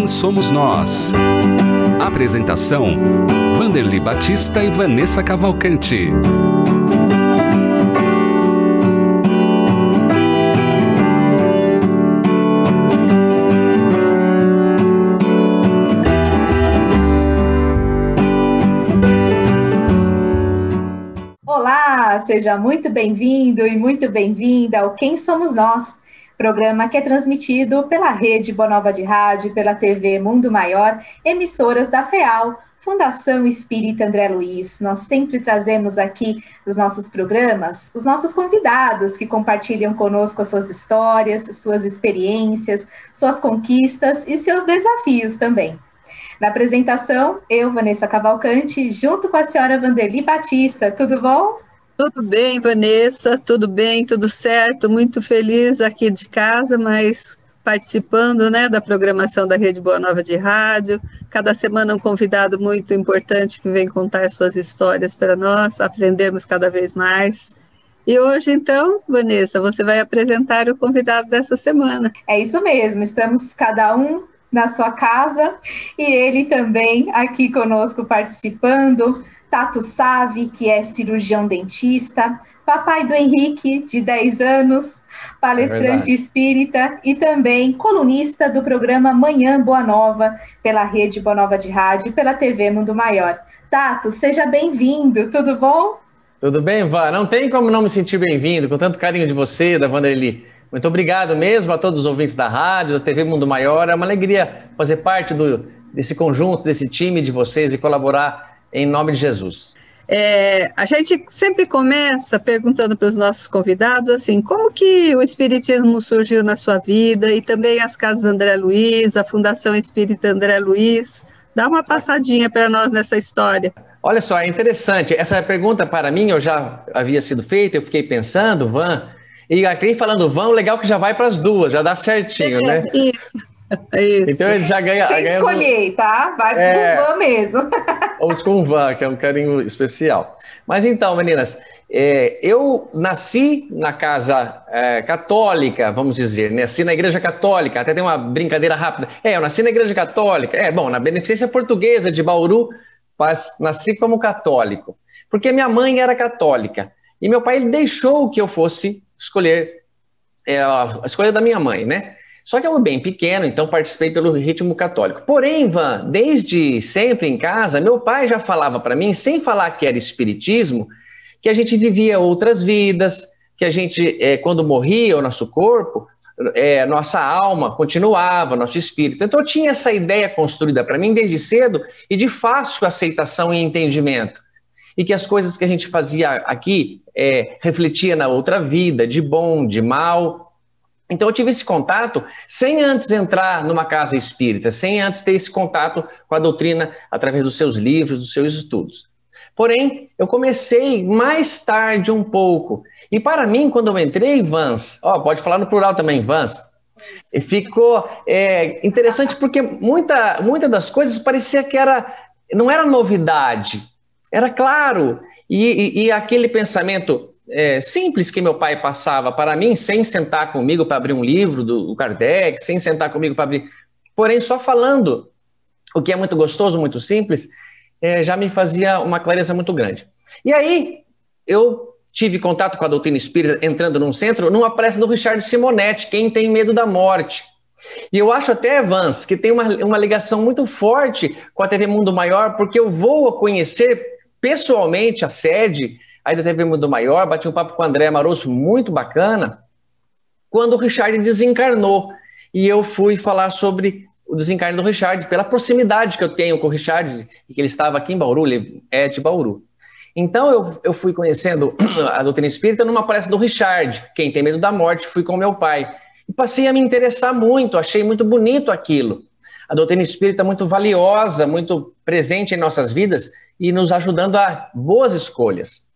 Quem Somos Nós? Apresentação: Vanderly Batista e Vanessa Cavalcante. Olá, seja muito bem-vindo e muito bem-vinda ao Quem Somos Nós, programa que é transmitido pela Rede Boa Nova de Rádio, pela TV Mundo Maior, emissoras da FEAL, Fundação Espírita André Luiz. Nós sempre trazemos aqui nos nossos programas os nossos convidados que compartilham conosco as suas histórias, suas experiências, suas conquistas e seus desafios também. Na apresentação, eu, Vanessa Cavalcante, junto com a senhora Vanderly Batista. Tudo bom? Tudo bem, Vanessa, tudo bem, tudo certo, muito feliz aqui de casa, mas participando, né, da programação da Rede Boa Nova de Rádio. Cada semana um convidado muito importante que vem contar suas histórias para nós, aprendermos cada vez mais. E hoje, então, Vanessa, você vai apresentar o convidado dessa semana. É isso mesmo, estamos cada um na sua casa e ele também aqui conosco participando. Tato Savi, que é cirurgião dentista, papai do Henrique, de 10 anos, palestrante espírita e também colunista do programa Manhã Boa Nova, pela Rede Boa Nova de Rádio e pela TV Mundo Maior. Tato, seja bem-vindo, tudo bom? Tudo bem, Vá? Não tem como não me sentir bem-vindo, com tanto carinho de você, da Vanderly. Muito obrigado mesmo a todos os ouvintes da rádio, da TV Mundo Maior. É uma alegria fazer parte desse conjunto, desse time de vocês e colaborar em nome de Jesus. A gente sempre começa perguntando para os nossos convidados, assim, como que o Espiritismo surgiu na sua vida e também as Casas André Luiz, a Fundação Espírita André Luiz. Dá uma passadinha para nós nessa história. Olha só, é interessante. Essa pergunta para mim eu já havia sido feita, eu fiquei pensando, Van, e aqui falando Van, o legal é que já vai para as duas, já dá certinho, né? Isso. É isso. Então ele já ganha. Sem escolher, tá? Vai com Van mesmo. Vamos com Van, que é um carinho especial. Mas então, meninas, eu nasci na casa católica, vamos dizer, nasci na Igreja Católica, até tem uma brincadeira rápida. Eu nasci na Igreja Católica, na Beneficência Portuguesa de Bauru, mas nasci como católico, porque minha mãe era católica e meu pai deixou que eu fosse escolher a escolha da minha mãe, né? Só que eu era bem pequeno, então participei pelo ritmo católico. Porém, Van, desde sempre em casa, meu pai já falava para mim, sem falar que era espiritismo, que a gente vivia outras vidas, que a gente, quando morria o nosso corpo, nossa alma continuava, nosso espírito. Então eu tinha essa ideia construída para mim desde cedo e de fácil aceitação e entendimento. E que as coisas que a gente fazia aqui refletia na outra vida, de bom, de mal. Então eu tive esse contato sem antes entrar numa casa espírita, sem antes ter esse contato com a doutrina através dos seus livros, dos seus estudos. Porém, eu comecei mais tarde um pouco. E para mim, quando eu entrei, Vans, pode falar no plural também, Vans, ficou interessante porque muita das coisas parecia que não era novidade, era claro. E aquele pensamento simples que meu pai passava para mim, sem sentar comigo para abrir um livro do Kardec, sem sentar comigo para abrir... Porém, só falando, o que é muito gostoso, muito simples, já me fazia uma clareza muito grande. E aí, eu tive contato com a doutrina espírita, entrando num centro, numa palestra do Richard Simonetti, Quem Tem Medo da Morte. E eu acho até, Vans, que tem uma ligação muito forte com a TV Mundo Maior, porque eu vou conhecer pessoalmente a sede aí da TV Mundo Maior, bati um papo com o André Amaroso, muito bacana, quando o Richard desencarnou. E eu fui falar sobre o desencarne do Richard, pela proximidade que eu tenho com o Richard, e que ele estava aqui em Bauru, ele é de Bauru. Então eu fui conhecendo a doutrina espírita numa palestra do Richard, Quem Tem Medo da Morte, fui com meu pai. E passei a me interessar muito, achei muito bonito aquilo. A doutrina espírita muito valiosa, muito presente em nossas vidas e nos ajudando a boas escolhas.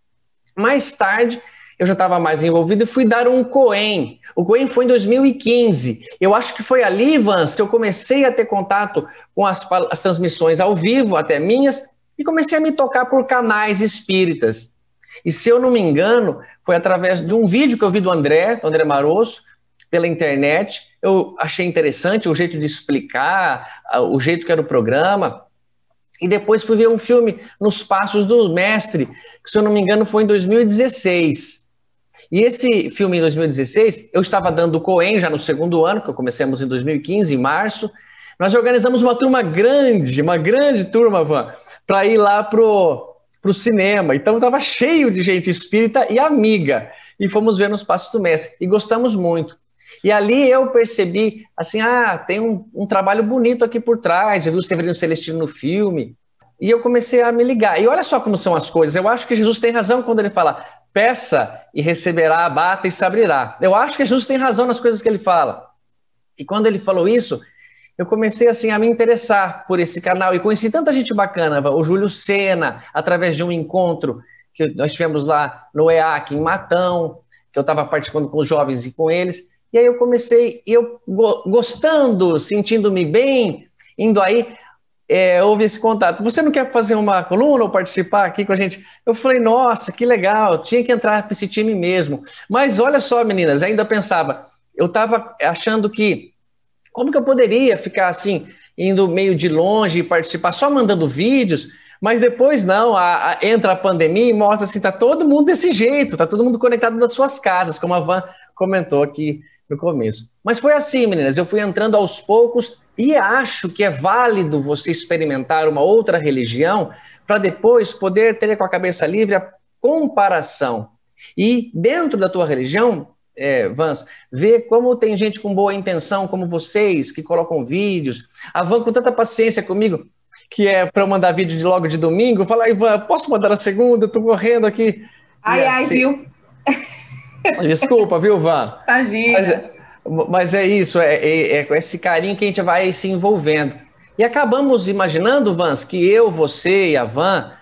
Mais tarde, eu já estava mais envolvido e fui dar um Coen. O Coen foi em 2015. Eu acho que foi ali, Vans, que eu comecei a ter contato com as transmissões ao vivo, até minhas, e comecei a me tocar por canais espíritas. E se eu não me engano, foi através de um vídeo que eu vi do André Maroso, pela internet. eu achei interessante o jeito de explicar, o jeito que era o programa. E depois fui ver um filme Nos Passos do Mestre, que, se eu não me engano, foi em 2016. E esse filme, em 2016, eu estava dando o Coen já no segundo ano, que eu comecemos em 2015, em março. Nós organizamos uma turma grande, uma grande turma, Van, para ir lá pro cinema. Então estava cheio de gente espírita e amiga. E fomos ver Nos Passos do Mestre. E gostamos muito. E ali eu percebi, assim, tem um trabalho bonito aqui por trás. Eu vi o Severino Celestino no filme. E eu comecei a me ligar. E olha só como são as coisas. Eu acho que Jesus tem razão quando ele fala: peça e receberá, bata e se abrirá. Eu acho que Jesus tem razão nas coisas que ele fala. E quando ele falou isso, eu comecei assim a me interessar por esse canal. E conheci tanta gente bacana. O Júlio Sena, através de um encontro que nós tivemos lá no EAC, em Matão, que eu estava participando com os jovens e com eles. E aí eu comecei, gostando, sentindo-me bem, indo aí, houve esse contato. Você não quer fazer uma coluna ou participar aqui com a gente? Eu falei, nossa, que legal, tinha que entrar para esse time mesmo. Mas olha só, meninas, ainda pensava, eu estava achando que, como que eu poderia ficar assim, indo meio de longe e participar, só mandando vídeos, mas depois não, entra a pandemia e mostra assim, tá todo mundo desse jeito, tá todo mundo conectado das suas casas, como a Van comentou aqui no começo. Mas foi assim, meninas, eu fui entrando aos poucos e acho que é válido você experimentar uma outra religião para depois poder ter com a cabeça livre a comparação. E dentro da tua religião, Vans, ver como tem gente com boa intenção, como vocês, que colocam vídeos. A Van com tanta paciência comigo, que é para eu mandar vídeo logo de domingo, fala, Ivan, posso mandar na segunda? Eu tô correndo aqui. Ai, viu? Desculpa, viu, Van? Imagina. Mas é isso, é com esse carinho que a gente vai se envolvendo. E acabamos imaginando, Vans, que eu, você e a Van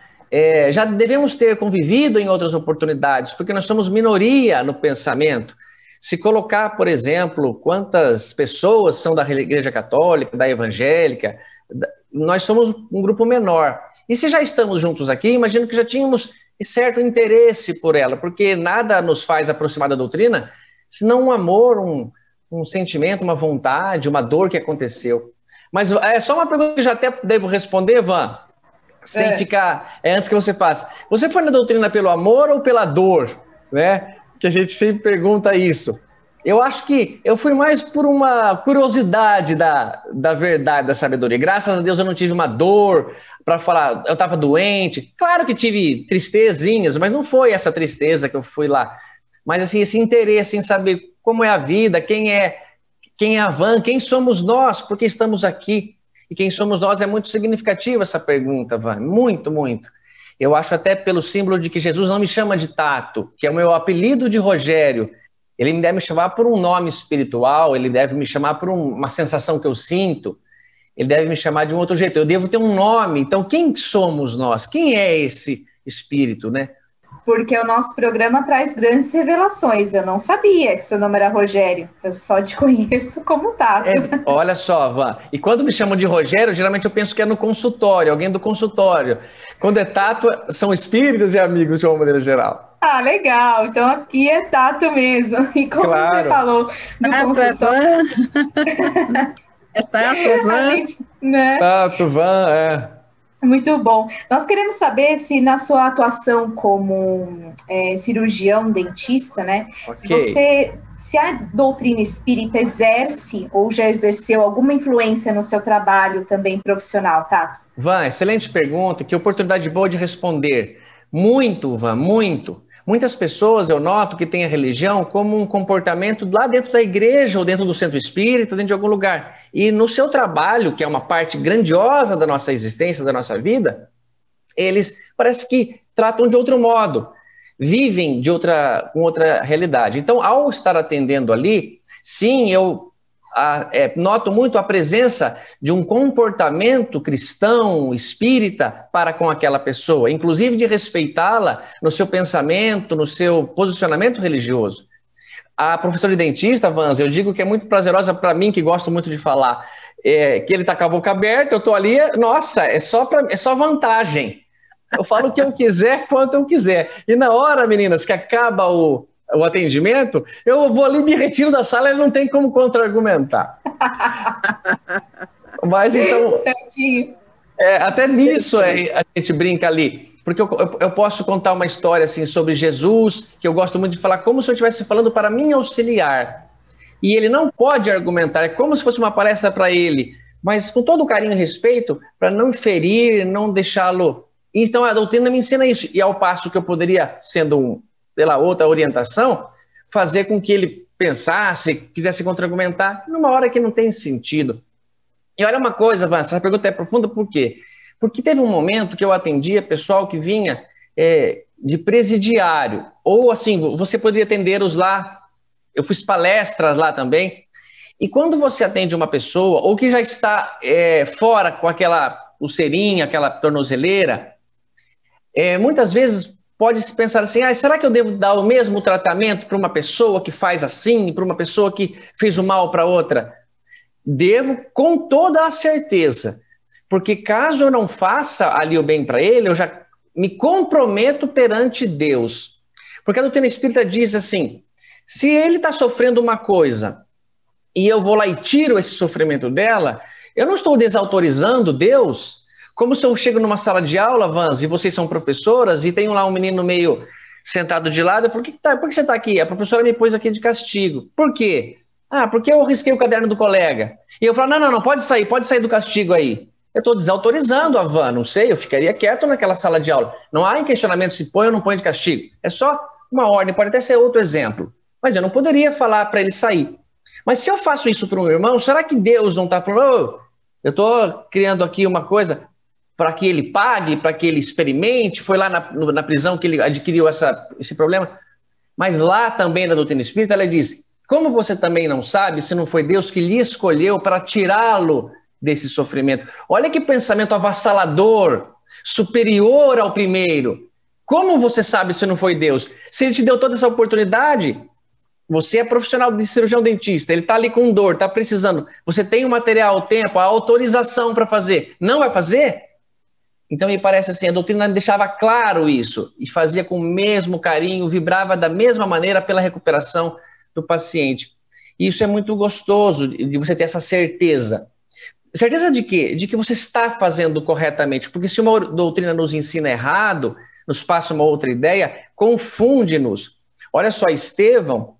já devemos ter convivido em outras oportunidades, porque nós somos minoria no pensamento. Se colocar, por exemplo, quantas pessoas são da Igreja Católica, da Evangélica, nós somos um grupo menor. E se já estamos juntos aqui, imagino que já tínhamos certo interesse por ela, porque nada nos faz aproximar da doutrina, senão um amor, um sentimento, uma vontade, uma dor que aconteceu. Mas é só uma pergunta que já até devo responder, Van, sem ficar, antes que você faça. Você foi na doutrina pelo amor ou pela dor? Né? Que a gente sempre pergunta isso. Eu acho que eu fui mais por uma curiosidade da verdade, da sabedoria. Graças a Deus eu não tive uma dor para falar, eu estava doente. Claro que tive tristezinhas, mas não foi essa tristeza que eu fui lá. Mas assim, esse interesse em saber como é a vida, quem é a Van, quem somos nós, por que estamos aqui. E quem somos nós é muito significativa essa pergunta, Van, muito, muito. Eu acho até pelo símbolo de que Jesus não me chama de Tato, que é o meu apelido de Rogério. Ele deve me chamar por um nome espiritual, ele deve me chamar por uma sensação que eu sinto, ele deve me chamar de um outro jeito. Eu devo ter um nome. Então, quem somos nós? Quem é esse espírito, né? Porque o nosso programa traz grandes revelações. Eu não sabia que seu nome era Rogério. Eu só te conheço como Tato. Olha só, Van. E quando me chamam de Rogério, geralmente eu penso que é no consultório, alguém do consultório. Quando é Tato, são espíritos e amigos de uma maneira geral. Ah, legal. Então aqui é Tato mesmo. E como você falou do consultório... É Tato, Van. Né? Tato, Van, Muito bom. Nós queremos saber se na sua atuação como cirurgião dentista, né, Okay. se a doutrina espírita exerce ou já exerceu alguma influência no seu trabalho também profissional, Tato? Van, excelente pergunta, que oportunidade boa de responder. Muito, Van, muito. Muitas pessoas, eu noto, que têm a religião como um comportamento lá dentro da igreja ou dentro do centro espírita, dentro de algum lugar. E no seu trabalho, que é uma parte grandiosa da nossa existência, da nossa vida, eles parece que tratam de outro modo, vivem com outra realidade. Então, ao estar atendendo ali, sim, eu noto muito a presença de um comportamento cristão, espírita, para com aquela pessoa, inclusive de respeitá-la no seu pensamento, no seu posicionamento religioso. A professora de dentista, Vans, eu digo que é muito prazerosa para mim, que gosto muito de falar, que ele está com a boca aberta, eu estou ali, nossa, é só vantagem. Eu falo o que eu quiser, quanto eu quiser. E na hora, meninas, que acaba o atendimento, eu vou ali, me retiro da sala, ele não tem como contra-argumentar. Mas então, até nisso a gente brinca ali, porque eu posso contar uma história assim, sobre Jesus, que eu gosto muito de falar, como se eu estivesse falando para mim auxiliar, e ele não pode argumentar, é como se fosse uma palestra para ele, mas com todo carinho e respeito, para não ferir, não deixá-lo. Então a doutrina me ensina isso, e ao passo que eu poderia, sendo pela outra orientação, fazer com que ele pensasse, quisesse contra-argumentar, numa hora que não tem sentido. E olha uma coisa, Van, essa pergunta é profunda, por quê? Porque teve um momento que eu atendia pessoal que vinha de presidiário, ou assim, você poderia atender-os lá, eu fiz palestras lá também, e quando você atende uma pessoa, ou que já está fora com aquela pulseirinha, aquela tornozeleira, muitas vezes pode-se pensar assim, será que eu devo dar o mesmo tratamento para uma pessoa que faz assim, para uma pessoa que fez o mal para outra? Devo, com toda a certeza, porque caso eu não faça ali o bem para ele, eu já me comprometo perante Deus. Porque a doutrina espírita diz assim, se ele está sofrendo uma coisa e eu vou lá e tiro esse sofrimento dela, eu não estou desautorizando Deus. Como se eu chego numa sala de aula, Vans, e vocês são professoras, e tem lá um menino meio sentado de lado, eu falo, por que você está aqui? A professora me pôs aqui de castigo. Por quê? Porque eu risquei o caderno do colega. E eu falo, não, pode sair do castigo aí. Eu estou desautorizando a Van, não sei, eu ficaria quieto naquela sala de aula. Não há em questionamento se põe ou não põe de castigo. É só uma ordem, pode até ser outro exemplo. Mas eu não poderia falar para ele sair. Mas se eu faço isso para um irmão, será que Deus não está falando, eu estou criando aqui uma coisa para que ele pague, para que ele experimente, foi lá na prisão que ele adquiriu esse problema. Mas lá também na doutrina espírita, ela diz, como você também não sabe se não foi Deus que lhe escolheu para tirá-lo desse sofrimento? Olha que pensamento avassalador, superior ao primeiro. Como você sabe se não foi Deus? Se ele te deu toda essa oportunidade, você é profissional de cirurgião dentista, ele está ali com dor, está precisando, você tem o material, o tempo, a autorização para fazer, não vai fazer? Então me parece assim, a doutrina deixava claro isso, e fazia com o mesmo carinho, vibrava da mesma maneira pela recuperação do paciente. E isso é muito gostoso, de você ter essa certeza. Certeza de quê? De que você está fazendo corretamente, porque se uma doutrina nos ensina errado, nos passa uma outra ideia, confunde-nos. Olha só, Estevão,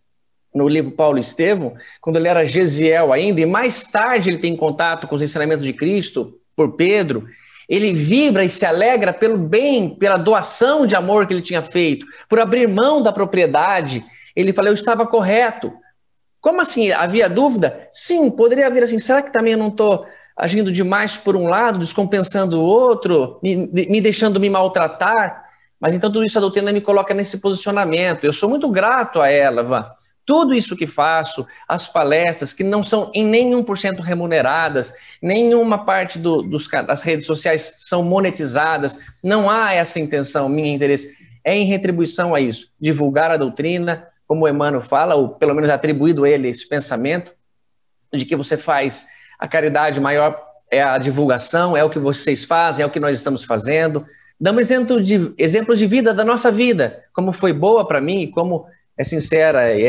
no livro Paulo Estevão, quando ele era Gesiel ainda, e mais tarde ele tem contato com os ensinamentos de Cristo, por Pedro, ele vibra e se alegra pelo bem, pela doação de amor que ele tinha feito, por abrir mão da propriedade. Ele fala, eu estava correto. Como assim? Havia dúvida? Sim, poderia haver assim, será que também eu não estou agindo demais por um lado, descompensando o outro, me deixando me maltratar? Mas então tudo isso a doutrina me coloca nesse posicionamento. Eu sou muito grato a ela, Van. Tudo isso que faço, as palestras, que não são em nenhum por cento remuneradas, nenhuma parte das redes sociais são monetizadas, não há essa intenção, minha interesse, é em retribuição a isso, divulgar a doutrina, como o Emmanuel fala, ou pelo menos atribuído a ele esse pensamento, de que você faz a caridade maior, é a divulgação, é o que vocês fazem, é o que nós estamos fazendo. Damos exemplos de vida, da nossa vida, como foi boa para mim, como é sincera e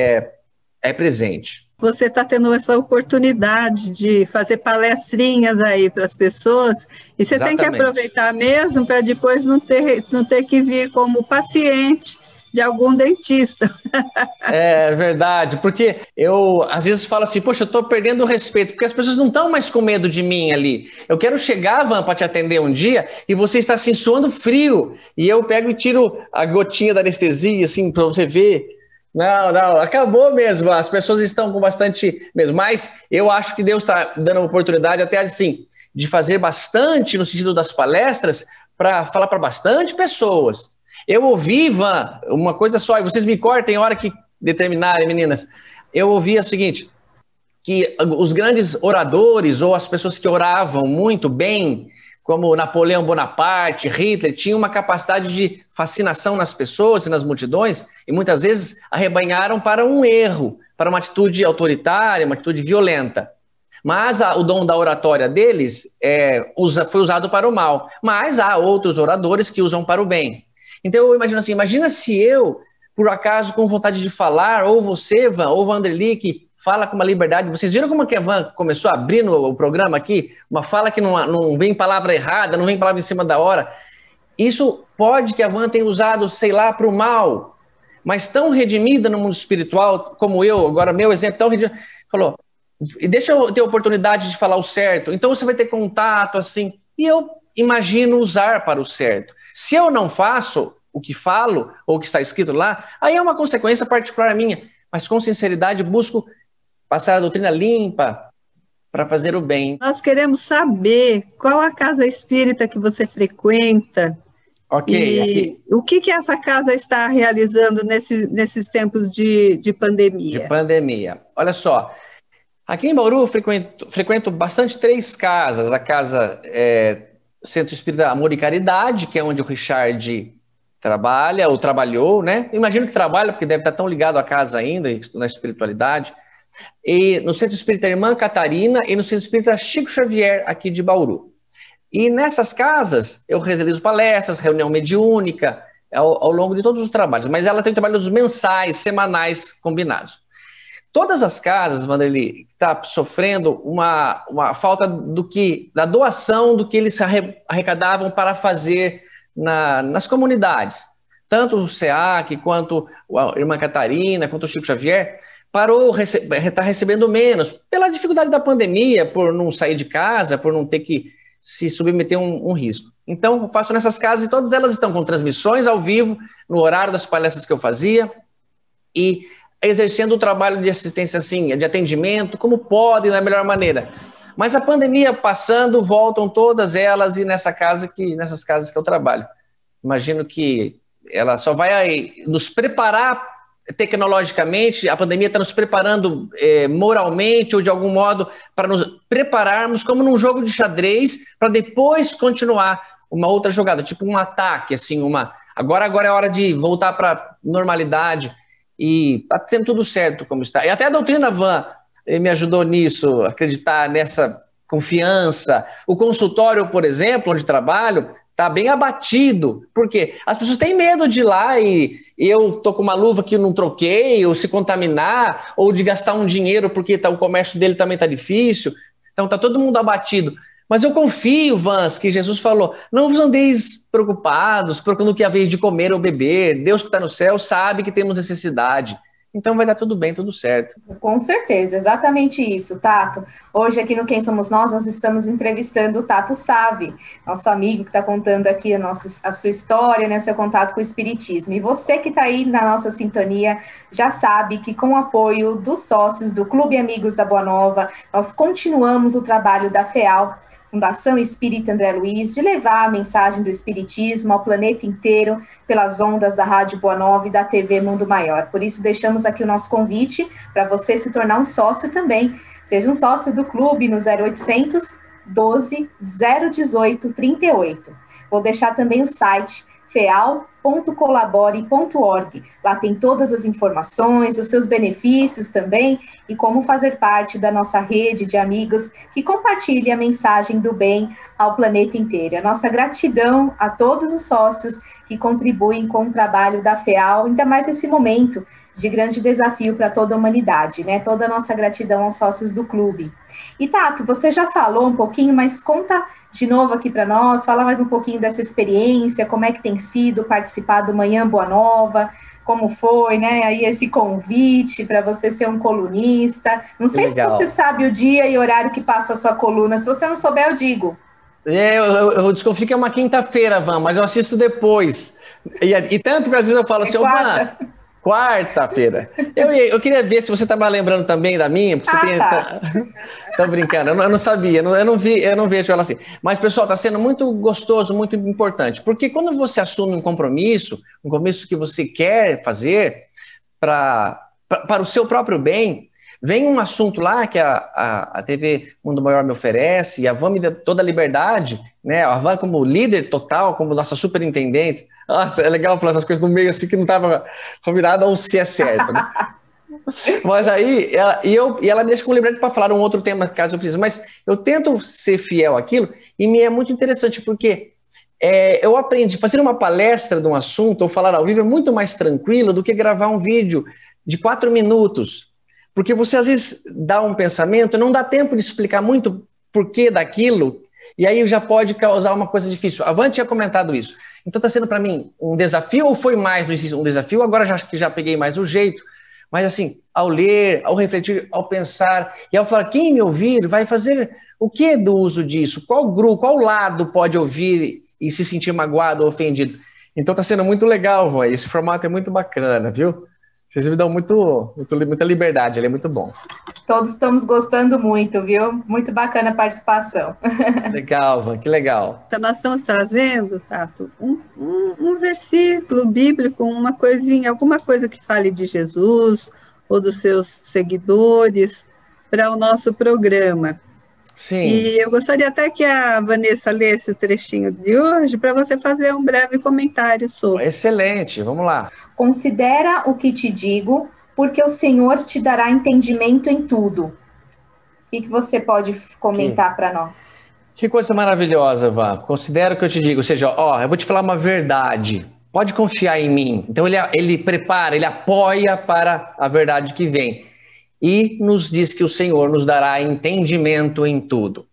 é presente. Você está tendo essa oportunidade de fazer palestrinhas aí para as pessoas, e você tem que aproveitar mesmo para depois não ter que vir como paciente de algum dentista. É verdade, porque eu às vezes falo assim, poxa, eu estou perdendo o respeito, porque as pessoas não estão mais com medo de mim ali. Eu quero chegar, Van, para te atender um dia, e você está assim, suando frio, e eu pego e tiro a gotinha da anestesia, assim, para você ver. Não, acabou mesmo, as pessoas estão com bastante mesmo, mas eu acho que Deus está dando uma oportunidade até assim, de fazer bastante no sentido das palestras, para falar para bastante pessoas. Eu ouvi, Van, uma coisa só, e vocês me cortem a hora que determinarem, meninas. Eu ouvi o seguinte, que os grandes oradores, ou as pessoas que oravam muito bem, como Napoleão Bonaparte, Hitler, tinham uma capacidade de fascinação nas pessoas e nas multidões, e muitas vezes arrebanharam para um erro, para uma atitude autoritária, uma atitude violenta. Mas o dom da oratória deles foi usado para o mal. Mas há outros oradores que usam para o bem. Então eu imagino assim, imagina se eu por acaso com vontade de falar, ou você, Van, ou Vanderly, que fala com uma liberdade. Vocês viram como que a Van começou a abrir o programa aqui? Uma fala que não vem palavra errada, não vem palavra em cima da hora. Isso pode que a Van tenha usado, sei lá, para o mal, mas tão redimida no mundo espiritual como eu, agora meu exemplo, tão redimida, falou, e deixa eu ter a oportunidade de falar o certo, então você vai ter contato, assim, e eu imagino usar para o certo. Se eu não faço o que falo, ou o que está escrito lá, aí é uma consequência particular minha, mas com sinceridade busco passar a doutrina limpa para fazer o bem. Nós queremos saber qual a casa espírita que você frequenta. Ok. E o que essa casa está realizando nesses tempos de pandemia? De pandemia. Olha só, aqui em Bauru frequento bastante 3 casas. A casa Centro Espírita Amor e Caridade, que é onde o Richard trabalha, ou trabalhou, né? Imagino que trabalha, porque deve estar tão ligado à casa ainda, na espiritualidade. E no Centro Espírita Irmã Catarina e no Centro Espírita Chico Xavier, aqui de Bauru. E nessas casas eu realizo palestras, reunião mediúnica, ao longo de todos os trabalhos, mas ela tem trabalhos mensais, semanais, combinados. Todas as casas, Vanderly, está sofrendo uma falta da doação do que eles arrecadavam para fazer nas comunidades. Tanto o SEAC, quanto a Irmã Catarina, quanto o Chico Xavier, está recebendo menos, pela dificuldade da pandemia, por não sair de casa, por não ter que se submeter a um risco. Então, eu faço nessas casas e todas elas estão com transmissões ao vivo, no horário das palestras que eu fazia, e exercendo o trabalho de assistência, assim, de atendimento, como podem, da melhor maneira. Mas a pandemia passando, voltam todas elas e nessas casas que eu trabalho. Imagino que ela só vai nos preparar tecnologicamente, a pandemia está nos preparando moralmente ou de algum modo para nos prepararmos como num jogo de xadrez para depois continuar uma outra jogada, tipo um ataque, assim, agora é hora de voltar para normalidade e está sendo tudo certo como está. E até a doutrina Van me ajudou nisso, acreditar nessa confiança. O consultório, por exemplo, onde trabalho, está bem abatido, porque as pessoas têm medo de ir lá e eu tô com uma luva que eu não troquei, ou se contaminar, ou de gastar um dinheiro porque o comércio dele também está difícil. Então está todo mundo abatido. Mas eu confio, Vans, que Jesus falou, não vos andeis preocupados, procurando o que é a vez de comer ou beber. Deus que está no céu sabe que temos necessidade. Então vai dar tudo bem, tudo certo. Com certeza, exatamente isso, Tato. Hoje aqui no Quem Somos Nós estamos entrevistando o Tato Savi, nosso amigo que está contando aqui a sua história, né, seu contato com o Espiritismo. E você que está aí na nossa sintonia já sabe que com o apoio dos sócios do Clube Amigos da Boa Nova, nós continuamos o trabalho da FEAL, Fundação Espírita André Luiz, de levar a mensagem do Espiritismo ao planeta inteiro pelas ondas da Rádio Boa Nova e da TV Mundo Maior. Por isso, deixamos aqui o nosso convite para você se tornar um sócio também. Seja um sócio do clube no 0800 12 018 38. Vou deixar também o site feal.colabore.org. Lá tem todas as informações, os seus benefícios também e como fazer parte da nossa rede de amigos que compartilha a mensagem do bem ao planeta inteiro. A nossa gratidão a todos os sócios que contribuem com o trabalho da FEAL, ainda mais nesse momento de grande desafio para toda a humanidade, né? Toda a nossa gratidão aos sócios do clube. E Tato, você já falou um pouquinho, mas conta de novo aqui para nós, fala mais um pouquinho dessa experiência, como é que tem sido participar do Manhã Boa Nova, como foi, né, aí esse convite para você ser um colunista. Não sei se você sabe o dia e horário que passa a sua coluna, se você não souber, eu digo. Eu desconfio que é uma quinta-feira, Van, mas eu assisto depois. E tanto que às vezes eu falo assim, Van, quarta-feira. Eu queria ver se você estava lembrando também da minha, porque você tem... Tá. Tô brincando, eu não sabia, eu não vejo ela assim. Mas, pessoal, está sendo muito gostoso, muito importante, porque quando você assume um compromisso que você quer fazer para o seu próprio bem, vem um assunto lá que a TV Mundo Maior me oferece, e a Van me dá toda a liberdade, né? A Van como líder total, como nossa superintendente. Nossa, é legal falar essas coisas no meio assim que não estava combinado ou se é certo, né? Mas aí, ela me deixa com liberdade para falar um outro tema, caso eu precise, mas eu tento ser fiel àquilo, e me é muito interessante, porque eu aprendi, fazer uma palestra de um assunto ou falar ao vivo é muito mais tranquilo do que gravar um vídeo de 4 minutos. Porque você às vezes dá um pensamento, não dá tempo de explicar muito porquê daquilo, e aí já pode causar uma coisa difícil. A Van tinha comentado isso. Então está sendo para mim um desafio, ou foi mais no início um desafio, agora acho que já peguei mais o jeito. Mas assim, ao ler, ao refletir, ao pensar, e ao falar, quem me ouvir vai fazer o que do uso disso? Qual grupo, qual lado pode ouvir e se sentir magoado ou ofendido? Então está sendo muito legal, Van. Esse formato é muito bacana, viu? Vocês me dão muita liberdade, ele é muito bom. Todos estamos gostando muito, viu? Muito bacana a participação. Legal, Van, que legal. Então, nós estamos trazendo, Tato, um versículo bíblico, uma coisinha, alguma coisa que fale de Jesus ou dos seus seguidores para o nosso programa. Sim. E eu gostaria até que a Vanessa lesse o trechinho de hoje para você fazer um breve comentário sobre. Excelente, vamos lá. Considera o que te digo, porque o Senhor te dará entendimento em tudo. O que você pode comentar para nós? Que coisa maravilhosa, Van. Considera o que eu te digo, ou seja, eu vou te falar uma verdade. Pode confiar em mim. Então ele prepara, ele apoia para a verdade que vem. E nos diz que o Senhor nos dará entendimento em tudo.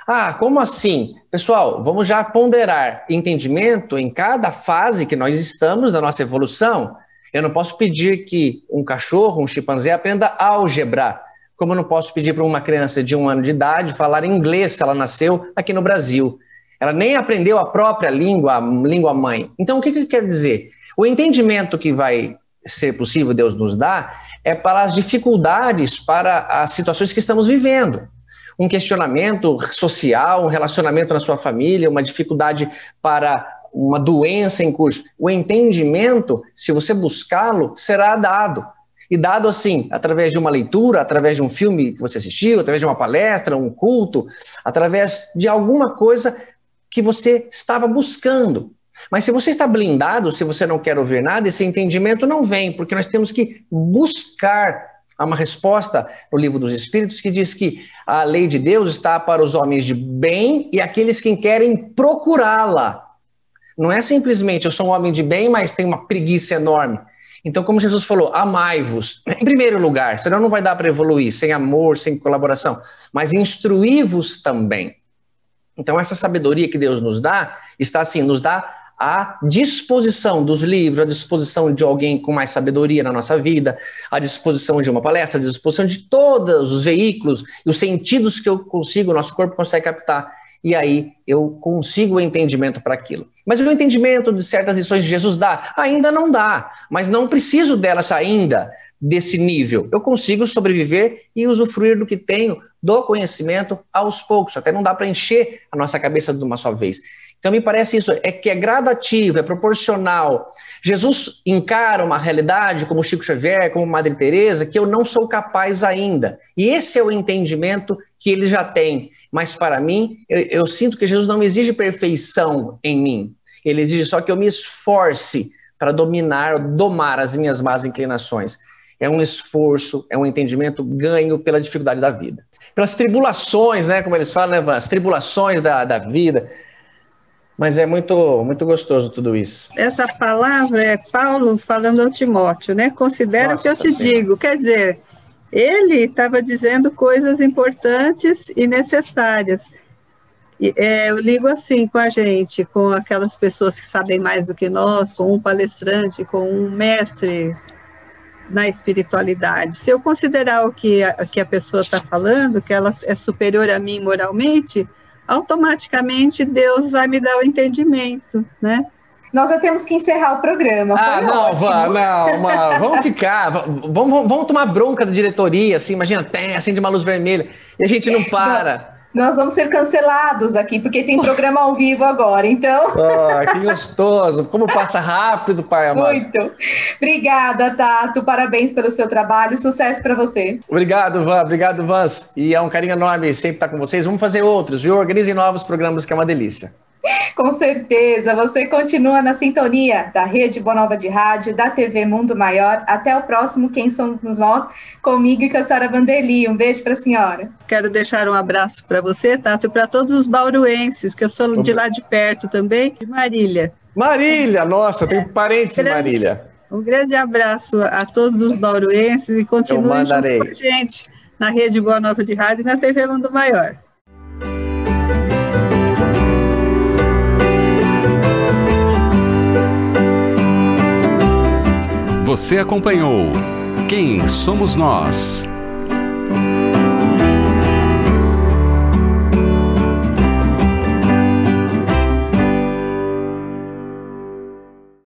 Ah, como assim? Pessoal, vamos já ponderar entendimento em cada fase que nós estamos da nossa evolução. Eu não posso pedir que um cachorro, um chimpanzé, aprenda álgebra, como eu não posso pedir para uma criança de 1 ano de idade falar inglês se ela nasceu aqui no Brasil. Ela nem aprendeu a própria língua, a língua mãe. Então, o que quer dizer? O entendimento que vai ser possível Deus nos dar é para as dificuldades, para as situações que estamos vivendo. Um questionamento social, um relacionamento na sua família, uma dificuldade para uma doença em curso. O entendimento, se você buscá-lo, será dado. E dado assim, através de uma leitura, através de um filme que você assistiu, através de uma palestra, um culto, através de alguma coisa que você estava buscando. Mas se você está blindado, se você não quer ouvir nada, esse entendimento não vem, porque nós temos que buscar. Há uma resposta no Livro dos Espíritos que diz que a lei de Deus está para os homens de bem e aqueles que querem procurá-la. Não é simplesmente eu sou um homem de bem, mas tenho uma preguiça enorme. Então, como Jesus falou, amai-vos. Em primeiro lugar, senão não vai dar para evoluir, sem amor, sem colaboração. Mas instruí-vos também. Então, essa sabedoria que Deus nos dá, está assim, nos dá à disposição dos livros, à disposição de alguém com mais sabedoria na nossa vida, à disposição de uma palestra, à disposição de todos os veículos e os sentidos que eu consigo, o nosso corpo consegue captar. E aí eu consigo o entendimento para aquilo. Mas o entendimento de certas lições de Jesus dá? Ainda não dá, mas não preciso delas ainda, desse nível. Eu consigo sobreviver e usufruir do que tenho, do conhecimento aos poucos. Até não dá para encher a nossa cabeça de uma só vez. Então me parece isso, que é gradativo, é proporcional. Jesus encara uma realidade como Chico Xavier, como Madre Teresa, que eu não sou capaz ainda. E esse é o entendimento que ele já tem. Mas para mim, eu sinto que Jesus não exige perfeição em mim. Ele exige só que eu me esforce para domar as minhas más inclinações. É um esforço, é um entendimento ganho pela dificuldade da vida. Pelas tribulações, né, como eles falam, né, as tribulações da vida. Mas é muito, muito gostoso tudo isso. Essa palavra é Paulo falando ao Timóteo, né? Considera o que eu te digo. Quer dizer, ele estava dizendo coisas importantes e necessárias. Eu ligo assim com a gente, com aquelas pessoas que sabem mais do que nós, com um palestrante, com um mestre na espiritualidade. Se eu considerar o que a pessoa está falando, que ela é superior a mim moralmente, automaticamente Deus vai me dar o entendimento, né? Nós já temos que encerrar o programa. Vamos ficar, vamos tomar bronca da diretoria, assim, imagina, acende uma luz vermelha, e a gente não para. Nós vamos ser cancelados aqui, porque tem programa ao vivo agora, então... Que gostoso, como passa rápido, pai amado. Muito. Obrigada, Tato, parabéns pelo seu trabalho, sucesso para você. Obrigado, Vans, e é um carinho enorme sempre estar com vocês. Vamos fazer outros, e organizem novos programas, que é uma delícia. Com certeza, você continua na sintonia da Rede Boa Nova de Rádio, da TV Mundo Maior. Até o próximo Quem Somos Nós, comigo e com a senhora Vanderly. Um beijo para a senhora. Quero deixar um abraço para você, Tato, e para todos os bauruenses, que eu sou de lá de perto também, de Marília. Marília, nossa, eu tenho parentes em Marília. Um grande abraço a todos os bauruenses e continuem junto com a gente na Rede Boa Nova de Rádio e na TV Mundo Maior. Você acompanhou Quem Somos Nós?